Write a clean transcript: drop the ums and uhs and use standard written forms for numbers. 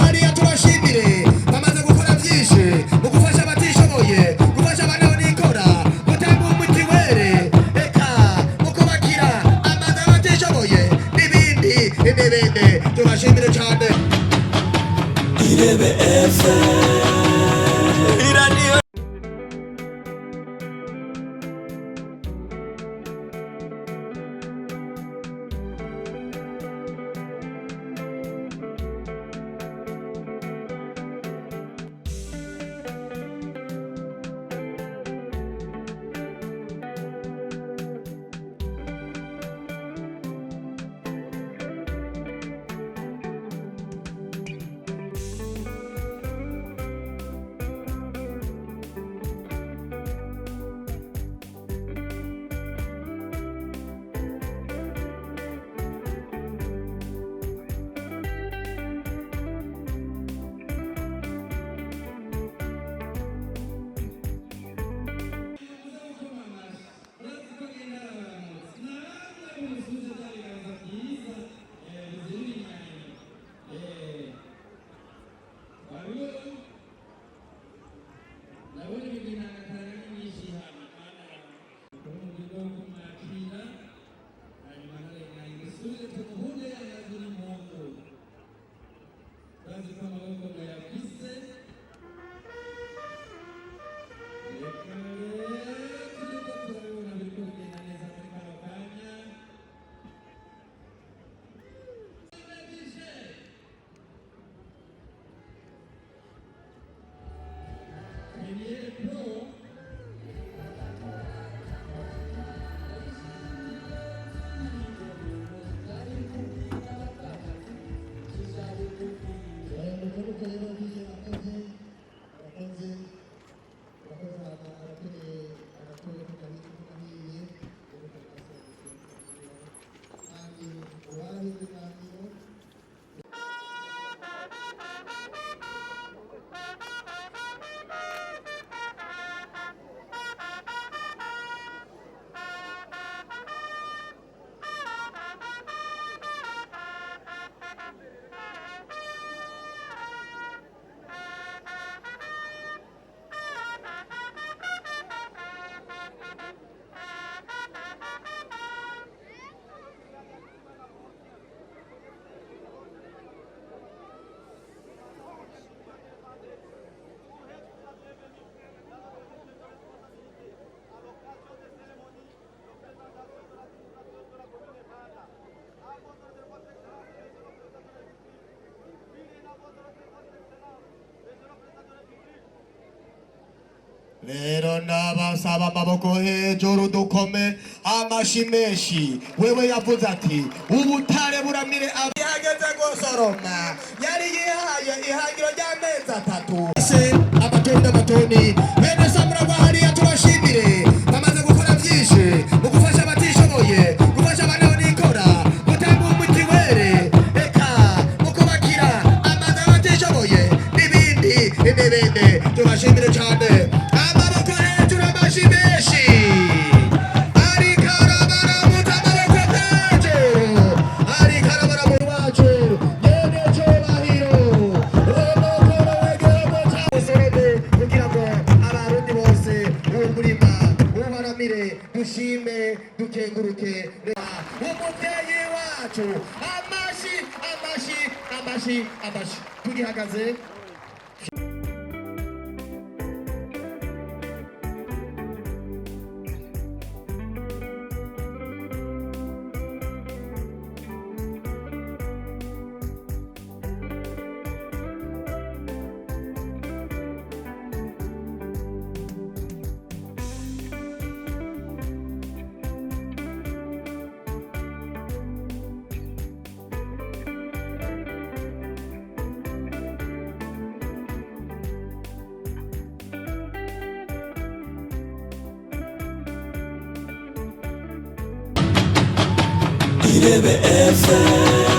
hariya tubashimire bamaze gukora byinshi mu gufasha abatishoboye, gufasha abana nikora, gutanga umutiwere, reka mu kubakira amazu abatishoboye n'ibindi n'ibindi. Tubashimire cyane. Irebe rero ndabasaba amaboko hejuru dukome amashi menshi. Wewe yavuze ati ubutare buramire abihageze gusoroma, yari yihaye ihangiro ry'amezi 3 se amatoni n'amatoni. Bene samuragwa hariya tubashimire bamaze gukora byinshi mu gufasha abatishoboye, gufasha abana nikora, gutanga umutiwere, reka mu kubakira amazu abatishoboye n'ibindi n'ibindi. Tubashimire cyane. Dushime dukenguruke umubyeyi wacu. Amashi amashi amashi amashi. Tugihagaze. Irebe FM